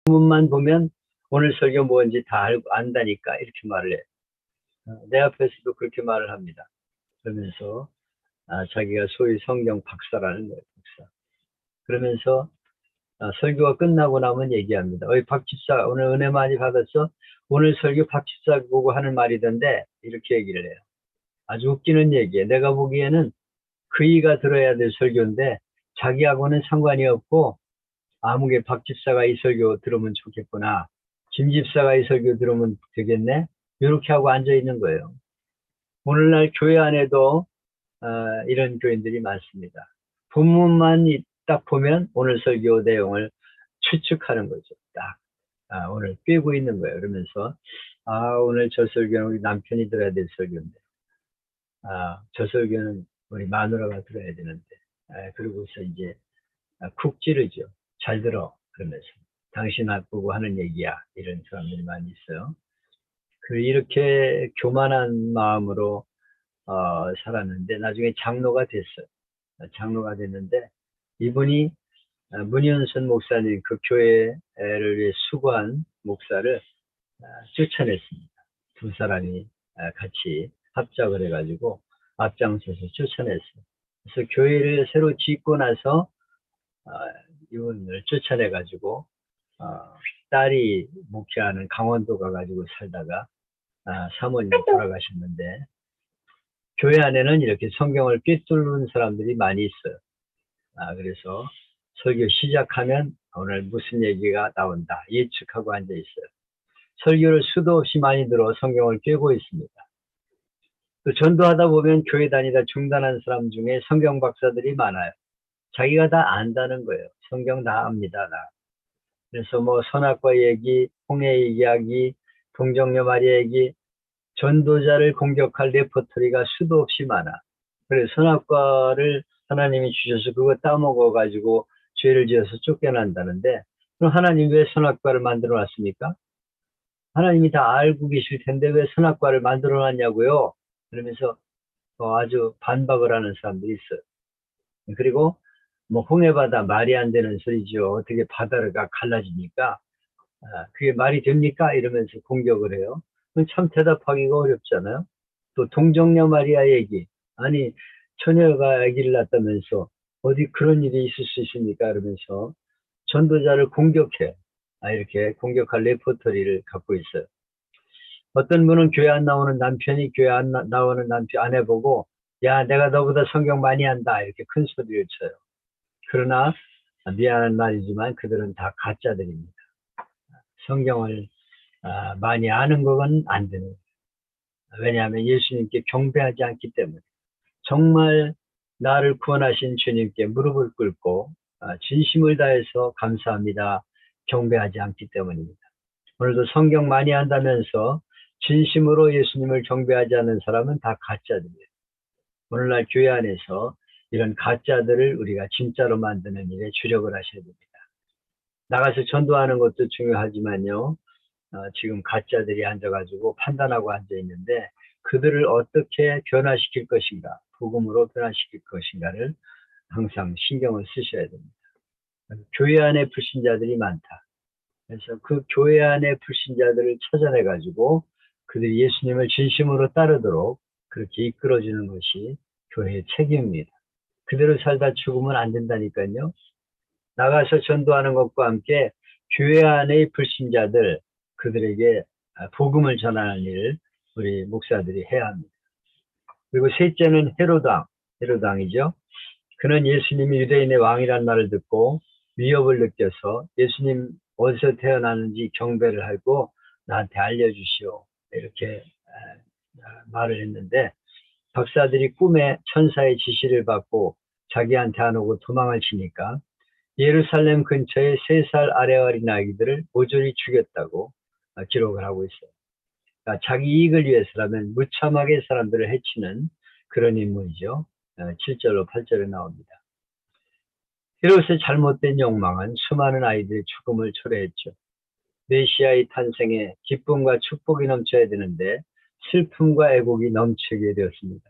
본문만 보면 오늘 설교 뭔지 다 알고 안다니까 이렇게 말을 해. 내 앞에서도 그렇게 말을 합니다. 그러면서 자기가 소위 성경 박사라는 거예요. 박사. 그러면서 설교가 끝나고 나면 얘기합니다. 어이 박 집사 오늘 은혜 많이 받았어? 오늘 설교 박 집사 보고 하는 말이던데 이렇게 얘기를 해요. 아주 웃기는 얘기예요. 내가 보기에는 그이가 들어야 될 설교인데 자기하고는 상관이 없고 아무개 박 집사가 이 설교 들으면 좋겠구나. 김 집사가 이 설교 들으면 되겠네. 이렇게 하고 앉아 있는 거예요. 오늘날 교회 안에도 이런 교인들이 많습니다. 본문만 딱 보면 오늘 설교 내용을 추측하는 거죠. 딱 오늘 꿰고 있는 거예요. 그러면서 오늘 저 설교는 우리 남편이 들어야 될 설교인데 저 설교는 우리 마누라가 들어야 되는데 그러고서 이제 쿡 찌르죠. 잘 들어. 그러면서 당신 앞보고 하는 얘기야. 이런 사람들이 많이 있어요. 이렇게 교만한 마음으로 살았는데 나중에 장로가 됐어요. 장로가 됐는데 이분이 문현선 목사님 그 교회를 위해 수고한 목사를 쫓아냈습니다. 두 사람이 같이 합작을 해가지고 앞장서서 쫓아냈어요. 그래서 교회를 새로 짓고 나서 이분을 쫓아내가지고 딸이 목회하는 강원도 가가지고 살다가 사모님이 돌아가셨는데 교회 안에는 이렇게 성경을 꿰뚫는 사람들이 많이 있어요. 그래서 설교 시작하면 오늘 무슨 얘기가 나온다 예측하고 앉아 있어요. 설교를 수도 없이 많이 들어 성경을 꿰고 있습니다. 또 전도하다 보면 교회 다니다 중단한 사람 중에 성경 박사들이 많아요. 자기가 다 안다는 거예요. 성경 다 압니다. 다. 그래서 뭐 선악과 얘기, 홍해 이야기, 동정녀 마리아 얘기, 전도자를 공격할 레퍼토리가 수도 없이 많아. 그래서 선악과를 하나님이 주셔서 그거 따먹어 가지고 죄를 지어서 쫓겨난다는데 그럼 하나님 왜 선악과를 만들어 놨습니까? 하나님이 다 알고 계실 텐데 왜 선악과를 만들어 놨냐고요? 그러면서 아주 반박을 하는 사람들이 있어요. 그리고 뭐 홍해바다 말이 안 되는 소리죠. 어떻게 바다가 갈라집니까? 그게 말이 됩니까? 이러면서 공격을 해요. 그건 참 대답하기가 어렵잖아요. 또 동정녀 마리아 얘기. 아니 처녀가 아기를 낳았다면서 어디 그런 일이 있을 수 있습니까? 이러면서 전도자를 공격해. 이렇게 공격할 레퍼토리를 갖고 있어요. 어떤 분은 교회 안 나오는 남편이 교회 안 나오는 남편 아내 보고 야 내가 너보다 성경 많이 한다 이렇게 큰 소리를 쳐요. 그러나 미안한 말이지만 그들은 다 가짜들입니다. 성경을 많이 아는 것은 안 되는 거예요. 왜냐하면 예수님께 경배하지 않기 때문에 정말 나를 구원하신 주님께 무릎을 꿇고 진심을 다해서 감사합니다. 경배하지 않기 때문입니다. 오늘도 성경 많이 한다면서 진심으로 예수님을 경배하지 않는 사람은 다 가짜들이에요. 오늘날 교회 안에서 이런 가짜들을 우리가 진짜로 만드는 일에 주력을 하셔야 됩니다. 나가서 전도하는 것도 중요하지만요. 지금 가짜들이 앉아가지고 판단하고 앉아있는데 그들을 어떻게 변화시킬 것인가, 복음으로 변화시킬 것인가를 항상 신경을 쓰셔야 됩니다. 교회 안에 불신자들이 많다. 그래서 그 교회 안에 불신자들을 찾아내가지고 그들이 예수님을 진심으로 따르도록 그렇게 이끌어주는 것이 교회의 책임입니다. 그대로 살다 죽으면 안 된다니까요. 나가서 전도하는 것과 함께 교회 안의 불신자들 그들에게 복음을 전하는 일을 우리 목사들이 해야 합니다. 그리고 셋째는 헤로당이죠. 그는 예수님이 유대인의 왕이라는 말을 듣고 위협을 느껴서 예수님 어디서 태어나는지 경배를 하고 나한테 알려주시오 이렇게 말을 했는데 박사들이 꿈에 천사의 지시를 받고 자기한테 안 오고 도망을 치니까 예루살렘 근처에 3살 아래 어린 아기들을 모조리 죽였다고 기록을 하고 있어요. 그러니까 자기 이익을 위해서라면 무참하게 사람들을 해치는 그런 인물이죠. 7절로 8절에 나옵니다. 헤롯의 잘못된 욕망은 수많은 아이들의 죽음을 초래했죠. 메시아의 탄생에 기쁨과 축복이 넘쳐야 되는데 슬픔과 애곡이 넘치게 되었습니다.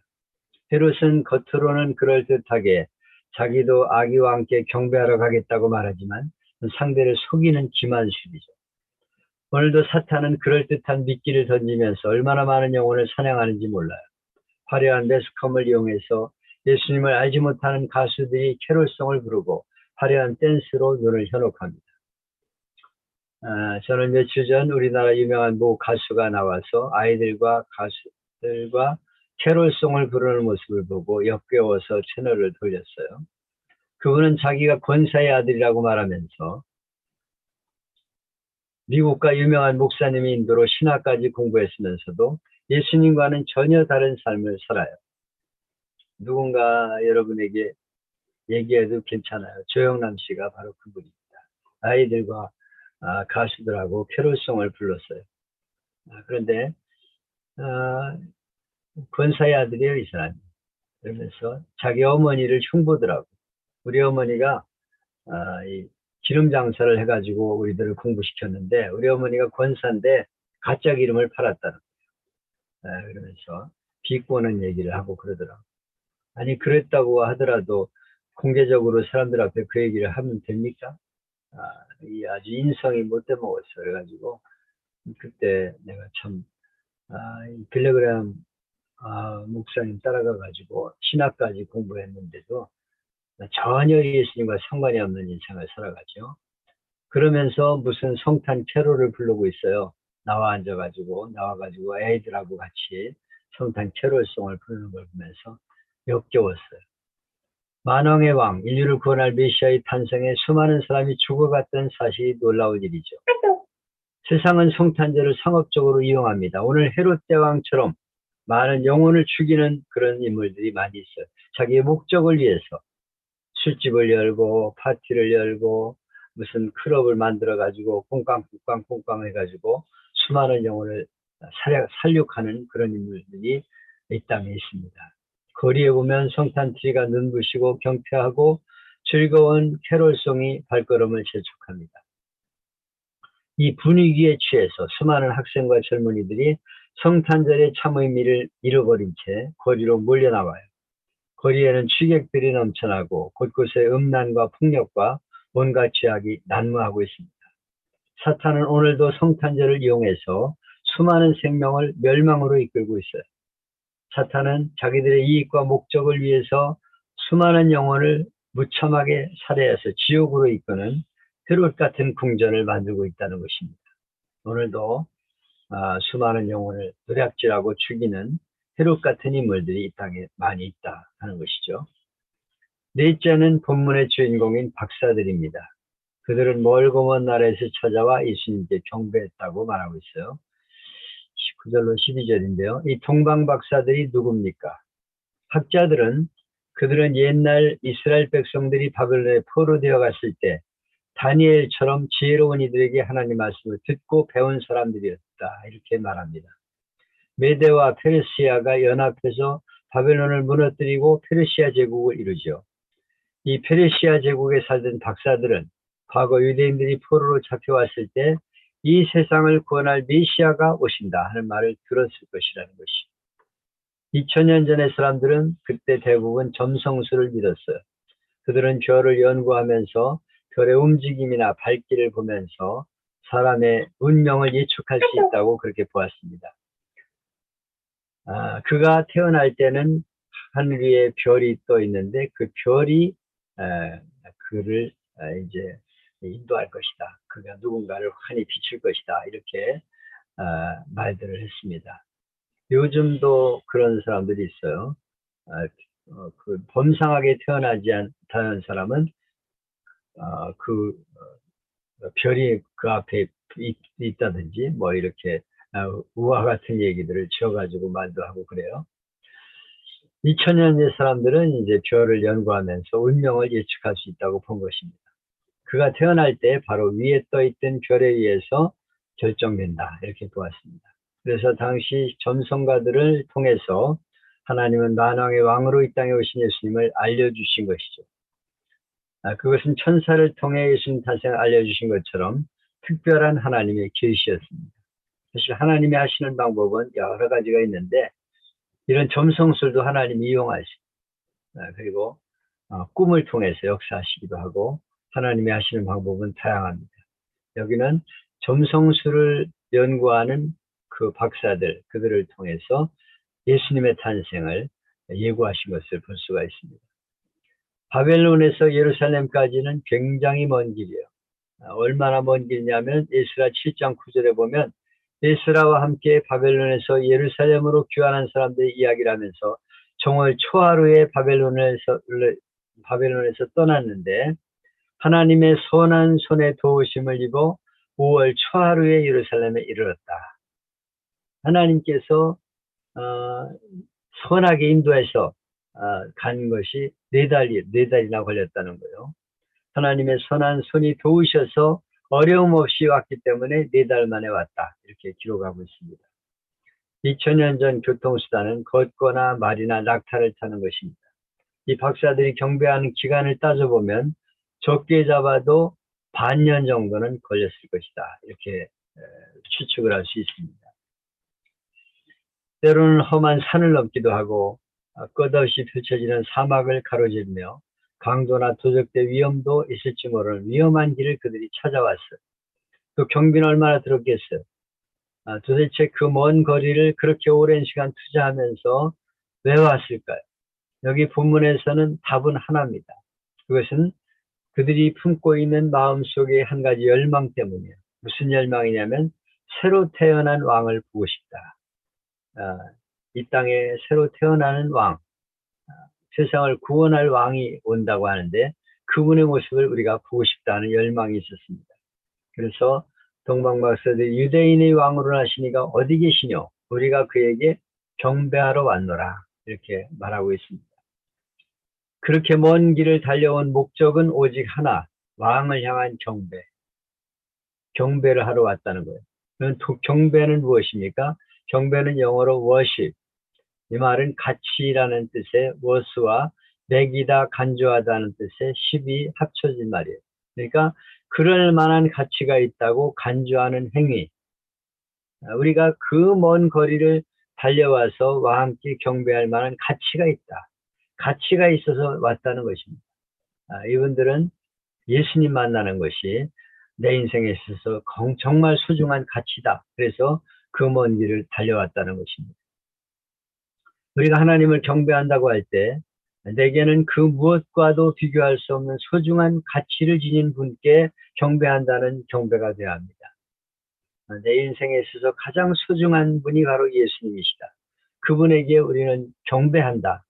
헤롯은 겉으로는 그럴듯하게 자기도 아기와 함께 경배하러 가겠다고 말하지만 상대를 속이는 기만술이죠. 오늘도 사탄은 그럴듯한 미끼를 던지면서 얼마나 많은 영혼을 사냥하는지 몰라요. 화려한 매스컴을 이용해서 예수님을 알지 못하는 가수들이 캐롤송을 부르고 화려한 댄스로 눈을 현혹합니다. 저는 며칠 전 우리나라 유명한 모 가수가 나와서 아이들과 가수들과 캐롤송을 부르는 모습을 보고 역겨워서 채널을 돌렸어요. 그분은 자기가 권사의 아들이라고 말하면서 미국과 유명한 목사님의 인도로 신학까지 공부했으면서도 예수님과는 전혀 다른 삶을 살아요. 누군가 여러분에게 얘기해도 괜찮아요. 조영남 씨가 바로 그분입니다. 아이들과 가수들하고 캐롤송을 불렀어요. 그런데 권사의 아들이에요, 이 사람이. 그러면서 자기 어머니를 흉보더라고. 우리 어머니가 이 기름 장사를 해가지고 우리들을 공부시켰는데 우리 어머니가 권사인데 가짜 기름을 팔았다는 거예요. 그러면서 비꼬는 얘기를 하고 그러더라고. 아니 그랬다고 하더라도 공개적으로 사람들 앞에 그 얘기를 하면 됩니까? 이 아주 인성이 못돼 먹었어. 그래가지고 그때 내가 참 이 빌레그램 목사님 따라가가지고 신학까지 공부했는데도 전혀 예수님과 상관이 없는 인생을 살아가죠. 그러면서 무슨 성탄 캐롤을 부르고 있어요. 나와가지고 애들하고 같이 성탄 캐롤송을 부르는 걸 보면서 역겨웠어요. 만왕의 왕, 인류를 구원할 메시아의 탄생에 수많은 사람이 죽어갔던 사실이 놀라울 일이죠. 세상은 성탄절을 상업적으로 이용합니다. 오늘 헤롯 대왕처럼 많은 영혼을 죽이는 그런 인물들이 많이 있어요. 자기의 목적을 위해서 술집을 열고 파티를 열고 무슨 클럽을 만들어 가지고 꽁깡 해가지고 수많은 영혼을 살육하는 그런 인물들이 이 땅에 있습니다. 거리에 보면 성탄트리가 눈부시고 경쾌하고 즐거운 캐롤송이 발걸음을 재촉합니다. 이 분위기에 취해서 수많은 학생과 젊은이들이 성탄절의 참 의미를 잃어버린 채 거리로 몰려나와요. 거리에는 취객들이 넘쳐나고 곳곳에 음란과 폭력과 온갖 죄악이 난무하고 있습니다. 사탄은 오늘도 성탄절을 이용해서 수많은 생명을 멸망으로 이끌고 있어요. 사탄은 자기들의 이익과 목적을 위해서 수많은 영혼을 무참하게 살해해서 지옥으로 이끄는 헤롯 같은 궁전을 만들고 있다는 것입니다. 오늘도 수많은 영혼을 노략질하고 죽이는 헤롯 같은 인물들이 이 땅에 많이 있다 하는 것이죠. 넷째는 본문의 주인공인 박사들입니다. 그들은 멀고 먼 나라에서 찾아와 예수님께 경배했다고 말하고 있어요. 19절로 12절인데요. 이 동방 박사들이 누굽니까? 학자들은 그들은 옛날 이스라엘 백성들이 바벨론에 포로되어 갔을 때 다니엘처럼 지혜로운 이들에게 하나님 말씀을 듣고 배운 사람들이었다 이렇게 말합니다. 메대와 페르시아가 연합해서 바벨론을 무너뜨리고 페르시아 제국을 이루죠. 이 페르시아 제국에 살던 박사들은 과거 유대인들이 포로로 잡혀왔을 때 이 세상을 구원할 메시아가 오신다 하는 말을 들었을 것이라는 것이. 2000년 전의 사람들은 그때 대부분 점성술을 믿었어요. 그들은 별을 연구하면서 별의 움직임이나 밝기를 보면서 사람의 운명을 예측할 수 있다고 그렇게 보았습니다. 그가 태어날 때는 하늘 위에 별이 떠 있는데 그 별이 그를 이제 인도할 것이다. 그가 누군가를 환히 비출 것이다. 이렇게 말들을 했습니다. 요즘도 그런 사람들이 있어요. 그 범상하게 태어나지 않다는 사람은 별이 그 앞에 있다든지 뭐 이렇게 우화 같은 얘기들을 지어가지고 말도 하고 그래요. 2000년의 사람들은 이제 별을 연구하면서 운명을 예측할 수 있다고 본 것입니다. 그가 태어날 때 바로 위에 떠있던 별에 의해서 결정된다 이렇게 보았습니다. 그래서 당시 점성가들을 통해서 하나님은 만왕의 왕으로 이 땅에 오신 예수님을 알려주신 것이죠. 그것은 천사를 통해 예수님 탄생을 알려주신 것처럼 특별한 하나님의 계시였습니다. 사실 하나님이 하시는 방법은 여러 가지가 있는데 이런 점성술도 하나님이 이용하시고 그리고 꿈을 통해서 역사하시기도 하고 하나님이 하시는 방법은 다양합니다. 여기는 점성술을 연구하는 그 박사들, 그들을 통해서 예수님의 탄생을 예고하신 것을 볼 수가 있습니다. 바벨론에서 예루살렘까지는 굉장히 먼 길이에요. 얼마나 먼 길이냐면 에스라 7장 9절에 보면 에스라와 함께 바벨론에서 예루살렘으로 귀환한 사람들의 이야기를 하면서 정월 초하루에 바벨론에서 떠났는데 하나님의 선한 손에 도우심을 입어 5월 초하루에 예루살렘에 이르렀다. 하나님께서 선하게 인도해서 간 것이 네 달이나 걸렸다는 거예요. 하나님의 선한 손이 도우셔서 어려움 없이 왔기 때문에 4달 만에 왔다. 이렇게 기록하고 있습니다. 2000년 전 교통수단은 걷거나 말이나 낙타를 타는 것입니다. 이 박사들이 경배하는 기간을 따져보면 적게 잡아도 반년 정도는 걸렸을 것이다. 이렇게 추측을 할 수 있습니다. 때로는 험한 산을 넘기도 하고 끝없이 펼쳐지는 사막을 가로지르며 강도나 도적대 위험도 있을지 모르는 위험한 길을 그들이 찾아왔어요. 또 경비는 얼마나 들었겠어요. 도대체 그 먼 거리를 그렇게 오랜 시간 투자하면서 왜 왔을까요? 여기 본문에서는 답은 하나입니다. 그것은 그들이 품고 있는 마음속의 한 가지 열망 때문이에요. 무슨 열망이냐면 새로 태어난 왕을 보고 싶다. 이 땅에 새로 태어나는 왕, 세상을 구원할 왕이 온다고 하는데 그분의 모습을 우리가 보고 싶다는 열망이 있었습니다. 그래서 동방박사들이 유대인의 왕으로 하시니가 어디 계시뇨? 우리가 그에게 경배하러 왔노라. 이렇게 말하고 있습니다. 그렇게 먼 길을 달려온 목적은 오직 하나, 왕을 향한 경배. 경배를 하러 왔다는 거예요. 그럼 경배는 무엇입니까? 경배는 영어로 worship. 이 말은 가치라는 뜻의 워스와 매기다, 간주하다는 뜻의 ship이 합쳐진 말이에요. 그러니까 그럴 만한 가치가 있다고 간주하는 행위. 우리가 그 먼 거리를 달려와서 왕과 함께 경배할 만한 가치가 있다. 가치가 있어서 왔다는 것입니다. 이분들은 예수님 만나는 것이 내 인생에 있어서 정말 소중한 가치다. 그래서 그 먼 길을 달려왔다는 것입니다. 우리가 하나님을 경배한다고 할 때 내게는 그 무엇과도 비교할 수 없는 소중한 가치를 지닌 분께 경배한다는 경배가 되어야 합니다. 내 인생에 있어서 가장 소중한 분이 바로 예수님이시다. 그분에게 우리는 경배한다.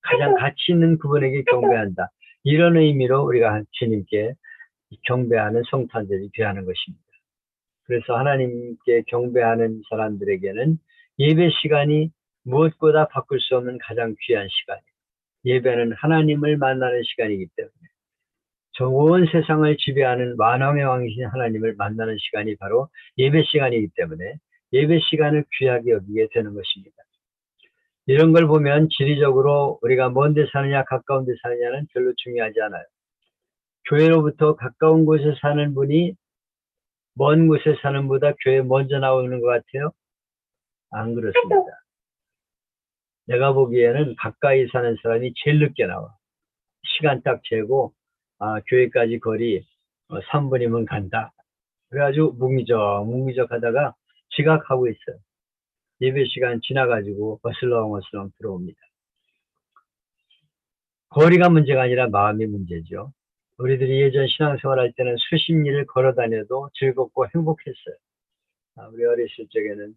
가장 가치 있는 그분에게 경배한다. 이런 의미로 우리가 주님께 경배하는 성탄절이 되어야 하는 것입니다. 그래서 하나님께 경배하는 사람들에게는 예배 시간이 무엇보다 바꿀 수 없는 가장 귀한 시간이에요. 예배는 하나님을 만나는 시간이기 때문에 저 온 세상을 지배하는 만왕의 왕이신 하나님을 만나는 시간이 바로 예배 시간이기 때문에 예배 시간을 귀하게 여기게 되는 것입니다. 이런 걸 보면 지리적으로 우리가 먼 데 사느냐 가까운 데 사느냐는 별로 중요하지 않아요. 교회로부터 가까운 곳에 사는 분이 먼 곳에 사는 분보다 교회에 먼저 나오는 것 같아요? 안 그렇습니다. 내가 보기에는 가까이 사는 사람이 제일 늦게 나와. 시간 딱 재고 교회까지 거리 3분이면 간다. 그래가지고 뭉기적 하다가 지각하고 있어요. 예배 시간 지나가지고 어슬렁어슬렁 들어옵니다. 거리가 문제가 아니라 마음이 문제죠. 우리들이 예전 신앙생활 할 때는 수십 리를 걸어 다녀도 즐겁고 행복했어요. 우리 어렸을 적에는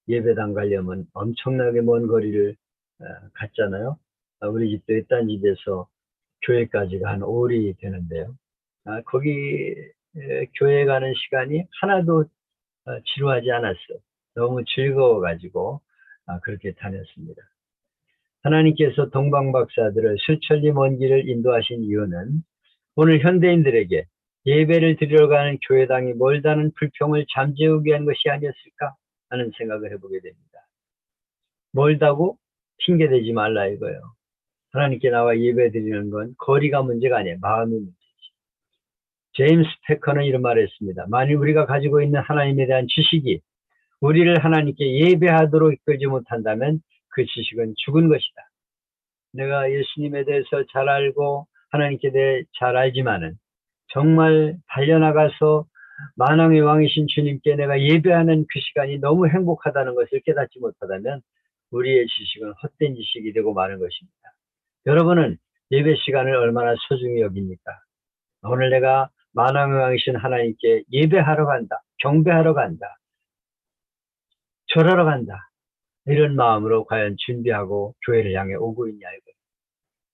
예배당 가려면 엄청나게 먼 거리를 갔잖아요. 우리 집도 딴 집에서 교회까지가 한 5리 되는데요. 거기 교회 가는 시간이 하나도 지루하지 않았어요. 너무 즐거워가지고 그렇게 다녔습니다. 하나님께서 동방박사들을 수천리 먼 길을 인도하신 이유는 오늘 현대인들에게 예배를 드리러 가는 교회당이 멀다는 불평을 잠재우기 위한 것이 아니었을까 하는 생각을 해보게 됩니다. 멀다고 핑계대지 말라 이거예요. 하나님께 나와 예배 드리는 건 거리가 문제가 아니에요. 마음이 문제지. 제임스 패커는 이런 말을 했습니다. 만일 우리가 가지고 있는 하나님에 대한 지식이 우리를 하나님께 예배하도록 이끌지 못한다면 그 지식은 죽은 것이다. 내가 예수님에 대해서 잘 알고 하나님께 대해 잘 알지만은 정말 달려나가서 만왕의 왕이신 주님께 내가 예배하는 그 시간이 너무 행복하다는 것을 깨닫지 못하다면 우리의 지식은 헛된 지식이 되고 마는 것입니다. 여러분은 예배 시간을 얼마나 소중히 여깁니까? 오늘 내가 만왕의 왕이신 하나님께 예배하러 간다, 경배하러 간다, 절하러 간다, 이런 마음으로 과연 준비하고 교회를 향해 오고 있냐 이거예요.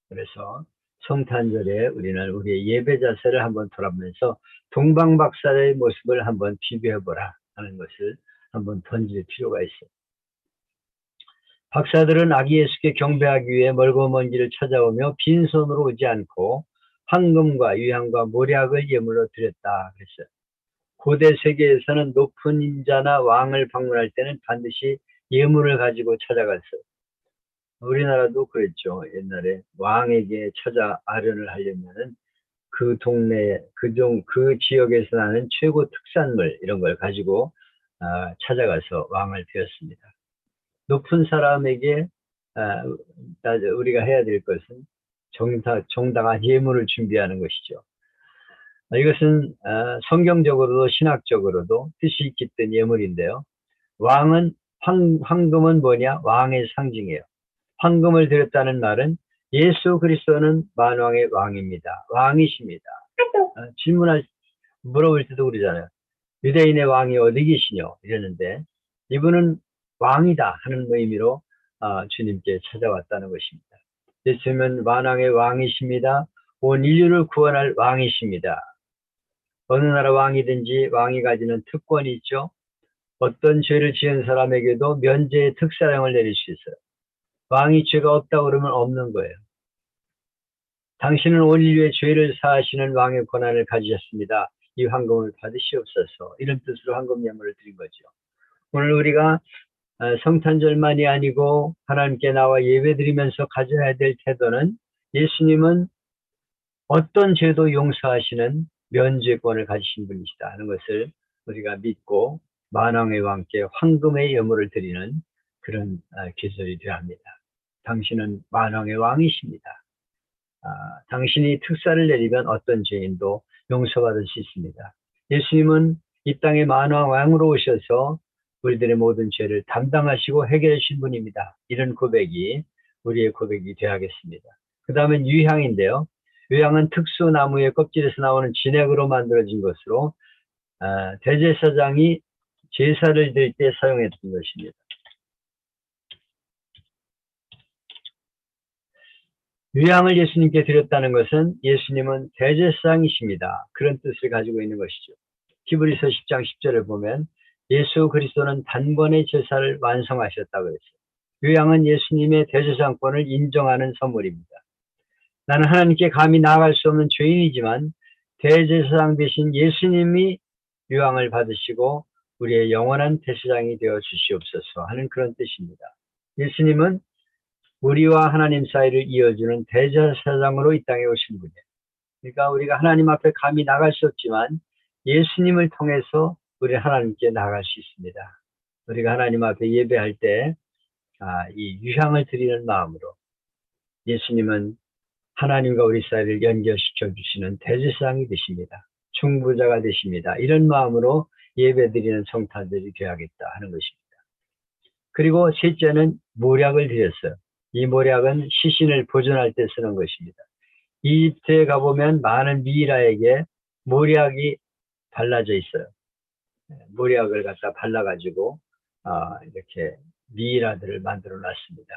그래서 성탄절에 우리는 우리의 예배 자세를 한번 돌아보면서 동방박사의 모습을 한번 비교해보라 하는 것을 한번 던질 필요가 있어요. 박사들은 아기 예수께 경배하기 위해 멀고 먼 길을 찾아오며 빈손으로 오지 않고 황금과 유향과 모략을 예물로 드렸다 그랬어요. 고대 세계에서는 높은 인자나 왕을 방문할 때는 반드시 예물을 가지고 찾아갔어요. 우리나라도 그랬죠. 옛날에 왕에게 찾아 아련을 하려면은 그 동네, 그 지역에서 나는 최고 특산물 이런 걸 가지고 찾아가서 왕을 뵈었습니다. 높은 사람에게 우리가 해야 될 것은 정당한 예물을 준비하는 것이죠. 이것은 성경적으로도 신학적으로도 뜻이 있기 때문에 예물인데요. 왕은 황금은 뭐냐? 왕의 상징이에요. 황금을 드렸다는 말은 예수 그리스도는 만왕의 왕입니다. 왕이십니다. 물어볼 때도 그러잖아요. 유대인의 왕이 어디 계시뇨? 이러는데 이분은 왕이다 하는 의미로 주님께 찾아왔다는 것입니다. 예수님은 만왕의 왕이십니다. 온 인류를 구원할 왕이십니다. 어느 나라 왕이든지 왕이 가지는 특권이 있죠. 어떤 죄를 지은 사람에게도 면죄의 특사령을 내릴 수 있어요. 왕이 죄가 없다고 그러면 없는 거예요. 당신은 온 인류의 죄를 사하시는 왕의 권한을 가지셨습니다. 이 황금을 받으시옵소서. 이런 뜻으로 황금 예물을 드린 거죠. 오늘 우리가 성탄절만이 아니고 하나님께 나와 예배드리면서 가져야 될 태도는 예수님은 어떤 죄도 용서하시는 면죄권을 가지신 분이시다 하는 것을 우리가 믿고 만왕의 왕께 황금의 예물을 드리는 그런 계절이 되어야 합니다. 당신은 만왕의 왕이십니다. 당신이 특사를 내리면 어떤 죄인도 용서받을 수 있습니다. 예수님은 이 땅에 만왕 왕으로 오셔서 우리들의 모든 죄를 담당하시고 해결해 주신 분입니다. 이런 고백이 우리의 고백이 되어야겠습니다. 그 다음엔 유향인데요. 유향은 특수나무의 껍질에서 나오는 진액으로 만들어진 것으로 대제사장이 제사를 드릴 때 사용했던 것입니다. 유향을 예수님께 드렸다는 것은 예수님은 대제사장이십니다. 그런 뜻을 가지고 있는 것이죠. 히브리서 10장 10절을 보면 예수 그리스도는 단번에 제사를 완성하셨다고 했어요. 유향은 예수님의 대제사장권을 인정하는 선물입니다. 나는 하나님께 감히 나아갈 수 없는 죄인이지만 대제사장 되신 예수님이 유향을 받으시고 우리의 영원한 대제사장이 되어 주시옵소서 하는 그런 뜻입니다. 예수님은 우리와 하나님 사이를 이어주는 대제사장으로 이 땅에 오신 분이에요. 그러니까 우리가 하나님 앞에 감히 나갈 수 없지만 예수님을 통해서 우리 하나님께 나갈 수 있습니다. 우리가 하나님 앞에 예배할 때 이 유향을 드리는 마음으로 예수님은 하나님과 우리 사이를 연결시켜 주시는 대제사장이 되십니다. 중보자가 되십니다. 이런 마음으로 예배드리는 성탄절이 되어야겠다 하는 것입니다. 그리고 셋째는 모략을 드렸어요. 이 모략은 시신을 보존할 때 쓰는 것입니다. 이집트에 가보면 많은 미이라에게 모략이 발라져 있어요. 모략을 갖다 발라가지고 이렇게 미이라들을 만들어 놨습니다.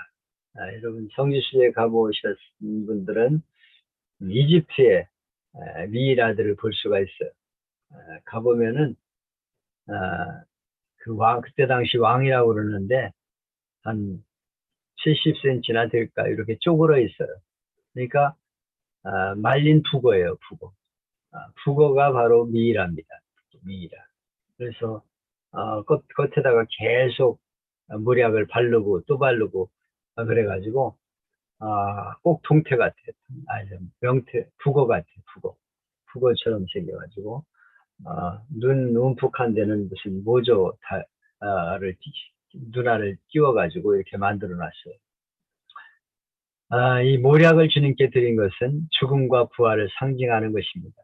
여러분 성지순례에 가보셨던 분들은 이집트의 미이라들을 볼 수가 있어요. 가보면은 그때 당시 왕이라고 그러는데 한 70cm나 될까 이렇게 쪼그러 있어요. 그러니까 말린 북어예요. 북어. 북어가 바로 미이라입니다. 미이라. 그래서 겉에다가 계속 모략을 바르고 또 바르고 그래가지고 꼭 동태 같아요. 명태, 북어 같아요. 북어처럼 생겨가지고 눈 움푹한 데는 무슨 모조를 눈알을 끼워가지고 이렇게 만들어 놨어요. 이 모략을 주님께 드린 것은 죽음과 부활을 상징하는 것입니다.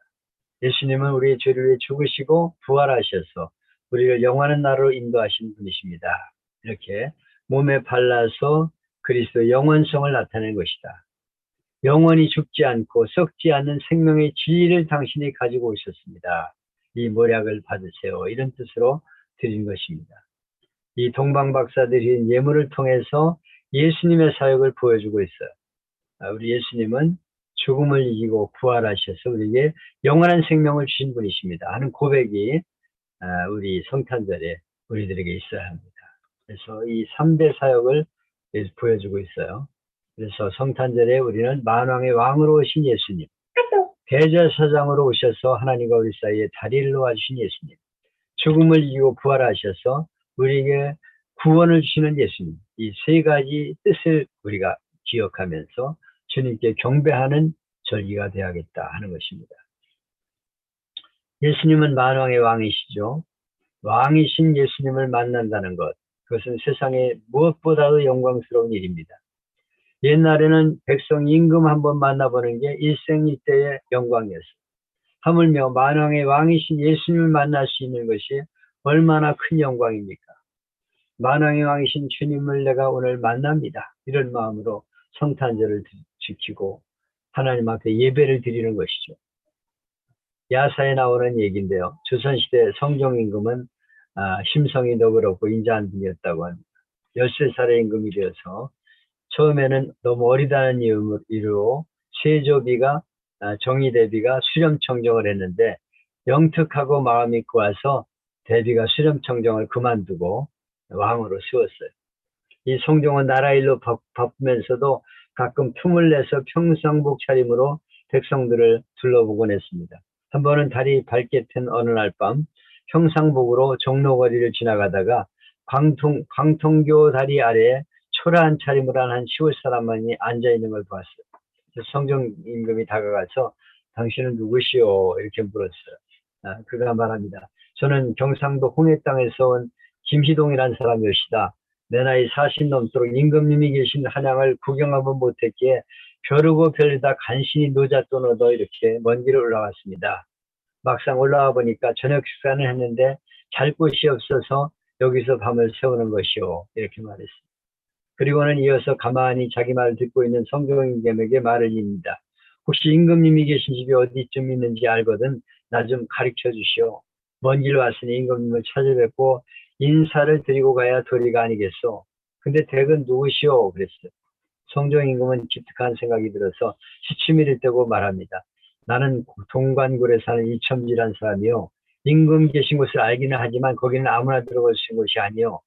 예수님은 우리의 죄를 위해 죽으시고 부활하셔서 우리를 영원한 나라로 인도하신 분이십니다. 이렇게 몸에 발라서 그리스도의 영원성을 나타낸 것이다. 영원히 죽지 않고 썩지 않는 생명의 진리를 당신이 가지고 오셨습니다. 이 모략을 받으세요. 이런 뜻으로 드린 것입니다. 이 동방박사들이 예물을 통해서 예수님의 사역을 보여주고 있어요. 우리 예수님은 죽음을 이기고 부활하셔서 우리에게 영원한 생명을 주신 분이십니다 하는 고백이 우리 성탄절에 우리들에게 있어야 합니다. 그래서 이 3대 사역을 보여주고 있어요. 그래서 성탄절에 우리는 만왕의 왕으로 오신 예수님, 대제사장으로 오셔서 하나님과 우리 사이에 다리를 놓아주신 예수님, 죽음을 이기고 부활하셔서 우리에게 구원을 주시는 예수님, 이 세 가지 뜻을 우리가 기억하면서 주님께 경배하는 절기가 되어야겠다 하는 것입니다. 예수님은 만왕의 왕이시죠. 왕이신 예수님을 만난다는 것, 그것은 세상에 무엇보다도 영광스러운 일입니다. 옛날에는 백성 임금 한번 만나보는 게 일생일대의 영광이었어요. 하물며 만왕의 왕이신 예수님을 만날 수 있는 것이 얼마나 큰 영광입니까? 만왕의 왕이신 주님을 내가 오늘 만납니다. 이런 마음으로 성탄절을 지키고 하나님 앞에 예배를 드리는 것이죠. 야사에 나오는 얘기인데요. 조선시대 성종임금은 심성이 너그럽고 인자한 분이었다고 합니다. 13살의 임금이 되어서 처음에는 너무 어리다는 이유로 세조비가 정의대비가 수렴청정을 했는데 영특하고 마음이 고와서 대비가 수렴청정을 그만두고 왕으로 세웠어요. 이 성종은 나라 일로 바쁘면서도 가끔 틈을 내서 평상복 차림으로 백성들을 둘러보곤 했습니다. 한 번은 달이 밝게 튼 어느 날 밤 평상복으로 종로거리를 지나가다가 광통교 다리 아래에 초라한 차림을 한 시골 사람만이 앉아있는 걸 보았어요. 성종 임금이 다가가서 당신은 누구시오? 이렇게 물었어요. 그가 말합니다. 저는 경상도 홍해 땅에서 온 김희동이라는 사람이옵시다. 내 나이 40 넘도록 임금님이 계신 한양을 구경 한번 못했기에 벼르고 별리다 간신히 노잣돈 얻어 이렇게 먼 길을 올라왔습니다. 막상 올라와 보니까 저녁 식사는 했는데 잘 곳이 없어서 여기서 밤을 새우는 것이오. 이렇게 말했습니다. 그리고는 이어서 가만히 자기 말을 듣고 있는 성종임금에게 말을 잇습니다. 혹시 임금님이 계신 집이 어디쯤 있는지 알거든 나 좀 가르쳐 주시오. 먼 길 왔으니 임금님을 찾아뵙고 인사를 드리고 가야 도리가 아니겠소. 근데 댁은 누구시오? 그랬어요. 성종임금은 기특한 생각이 들어서 시치미를 떼고 말합니다. 나는 동관굴에 사는 이첨지란 사람이요. 임금 계신 곳을 알기는 하지만 거기는 아무나 들어갈 수 있는 곳이 아니요.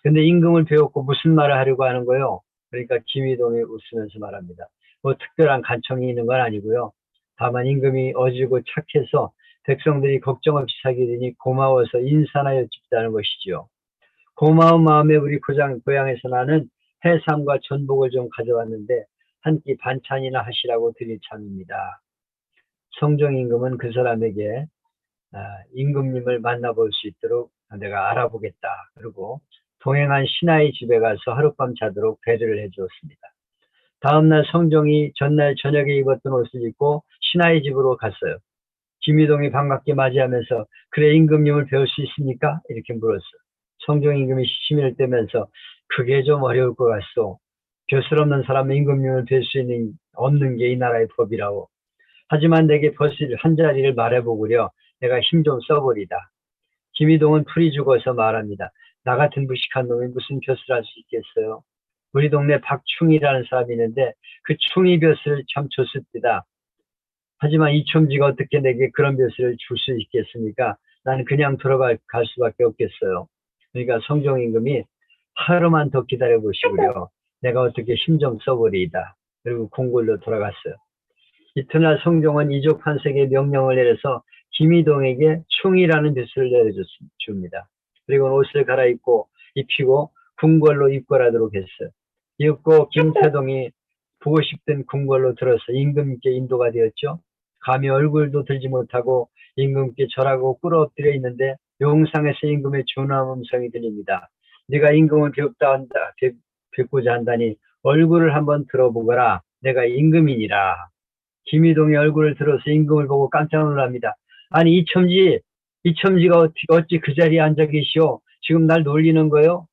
근데 임금을 배웠고 무슨 말을 하려고 하는 거요? 그러니까 김희동이 웃으면서 말합니다. 뭐 특별한 간청이 있는 건 아니고요. 다만 임금이 어지고 착해서 백성들이 걱정 없이 살게 되니 고마워서 인사나 여쭙다는 것이지요. 고마운 마음에 우리 고향에서 나는 해삼과 전복을 좀 가져왔는데 한 끼 반찬이나 하시라고 드릴 참입니다. 성종임금은 그 사람에게 임금님을 만나볼 수 있도록 내가 알아보겠다. 그리고 동행한 신하의 집에 가서 하룻밤 자도록 배려를 해주었습니다. 다음날 성종이 전날 저녁에 입었던 옷을 입고 신하의 집으로 갔어요. 김희동이 반갑게 맞이하면서 그래 임금님을 배울 수 있습니까? 이렇게 물었어요. 성종 임금이 시치미를 떼면서 그게 좀 어려울 것 같소. 벼슬 없는 사람은 임금님을 뵐 수 없는 게 이 나라의 법이라고. 하지만 내게 버슬 한 자리를 말해보구려 내가 힘 좀 써버리다. 김희동은 풀이 죽어서 말합니다. 나 같은 무식한 놈이 무슨 벼슬 할 수 있겠어요. 우리 동네 박충이라는 사람이 있는데 그 충이 벼슬을 참 좋습니다. 하지만 이첨지가 어떻게 내게 그런 벼슬을 줄 수 있겠습니까? 나는 그냥 들어갈 수밖에 없겠어요. 그러니까 성종 임금이 하루만 더 기다려 보시고요. 내가 어떻게 힘 좀 써버리이다. 그리고 궁궐로 돌아갔어요. 이튿날 성종은 이조 판서에게 명령을 내려서 김희동에게 충이라는 벼슬을 내려줍니다. 그리고 옷을 갈아입고 입히고 궁궐로 입궐하도록 했어요. 이윽고 김태동이 보고 싶던 궁궐로 들어서 임금께 인도가 되었죠. 감히 얼굴도 들지 못하고 임금께 절하고 꿇어 엎드려 있는데 용상에서 임금의 준엄한 음성이 들립니다. 네가 임금을 뵙고자 한다니 얼굴을 한번 들어보거라. 내가 임금이니라. 김희동의 얼굴을 들어서 임금을 보고 깜짝 놀랍니다. 아니 이 첨지가 어찌 그 자리에 앉아 계시오? 지금 날 놀리는 거요?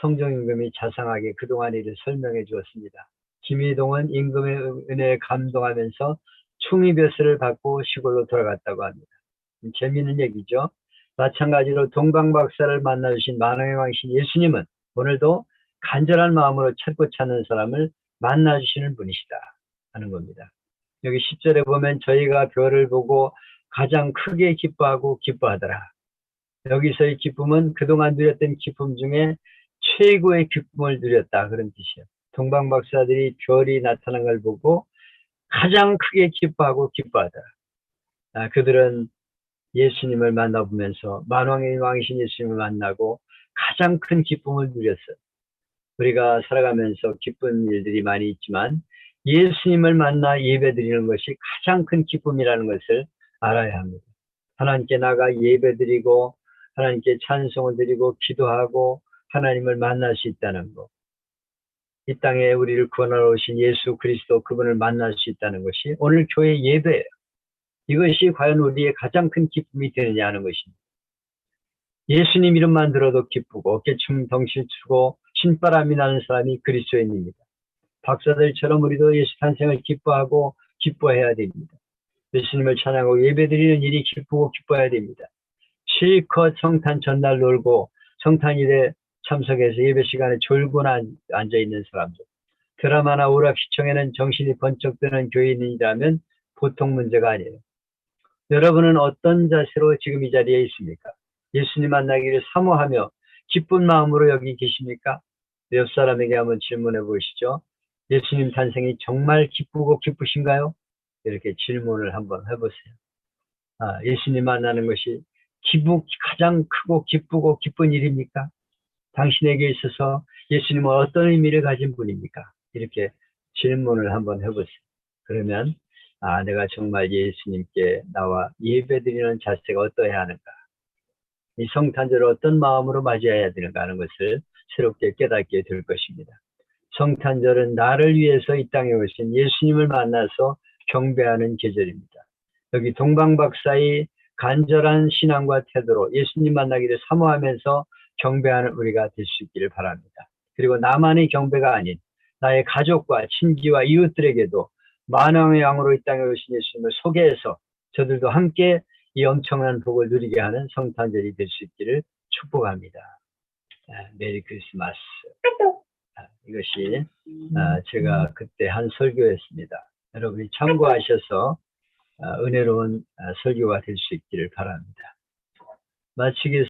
청정임금이 자상하게 그동안 일을 설명해 주었습니다. 김희동은 임금의 은혜에 감동하면서 충의벼슬을 받고 시골로 돌아갔다고 합니다. 재미있는 얘기죠. 마찬가지로 동방박사를 만나주신 만왕의 왕이신 예수님은 오늘도 간절한 마음으로 찾고 찾는 사람을 만나주시는 분이시다 하는 겁니다. 여기 10절에 보면 저희가 별을 보고 가장 크게 기뻐하고 기뻐하더라. 여기서의 기쁨은 그동안 누렸던 기쁨 중에 최고의 기쁨을 누렸다 그런 뜻이에요. 동방박사들이 별이 나타난 걸 보고 가장 크게 기뻐하고 기뻐하더라. 그들은 예수님을 만나보면서 만왕의 왕이신 예수님을 만나고 가장 큰 기쁨을 누렸어요. 우리가 살아가면서 기쁜 일들이 많이 있지만 예수님을 만나 예배드리는 것이 가장 큰 기쁨이라는 것을 알아야 합니다. 하나님께 나가 예배드리고 하나님께 찬송을 드리고 기도하고 하나님을 만날 수 있다는 것. 이 땅에 우리를 구원하러 오신 예수 그리스도 그분을 만날 수 있다는 것이 오늘 교회 예배예요. 이것이 과연 우리의 가장 큰 기쁨이 되느냐 하는 것입니다. 예수님 이름만 들어도 기쁘고 어깨춤 덩실 추고 신바람이 나는 사람이 그리스도인입니다. 박사들처럼 우리도 예수 탄생을 기뻐하고 기뻐해야 됩니다. 예수님을 찬양하고 예배드리는 일이 기쁘고 기뻐해야 됩니다. 실컷 성탄 전날 놀고 성탄일에 참석해서 예배 시간에 졸고나 앉아있는 사람들, 드라마나 오락 시청에는 정신이 번쩍 드는 교인이라면 보통 문제가 아니에요. 여러분은 어떤 자세로 지금 이 자리에 있습니까? 예수님 만나기를 사모하며 기쁜 마음으로 여기 계십니까? 옆 사람에게 한번 질문해 보시죠. 예수님 탄생이 정말 기쁘고 기쁘신가요? 이렇게 질문을 한번 해보세요. 예수님 만나는 것이 가장 크고 기쁘고 기쁜 일입니까? 당신에게 있어서 예수님은 어떤 의미를 가진 분입니까? 이렇게 질문을 한번 해보세요. 그러면 내가 정말 예수님께 나와 예배드리는 자세가 어떠해야 하는가? 이 성탄절을 어떤 마음으로 맞이해야 되는가 하는 것을 새롭게 깨닫게 될 것입니다. 성탄절은 나를 위해서 이 땅에 오신 예수님을 만나서 경배하는 계절입니다. 여기 동방박사의 간절한 신앙과 태도로 예수님 만나기를 사모하면서 경배하는 우리가 될 수 있기를 바랍니다. 그리고 나만의 경배가 아닌 나의 가족과 친지와 이웃들에게도 만왕의 왕으로 이 땅에 오신 예수님을 소개해서 저들도 함께 이 엄청난 복을 누리게 하는 성탄절이 될 수 있기를 축복합니다. 메리 크리스마스. 이것이 제가 그때 한 설교였습니다. 여러분이 참고하셔서 은혜로운 설교가 될 수 있기를 바랍니다. 마치겠습니다.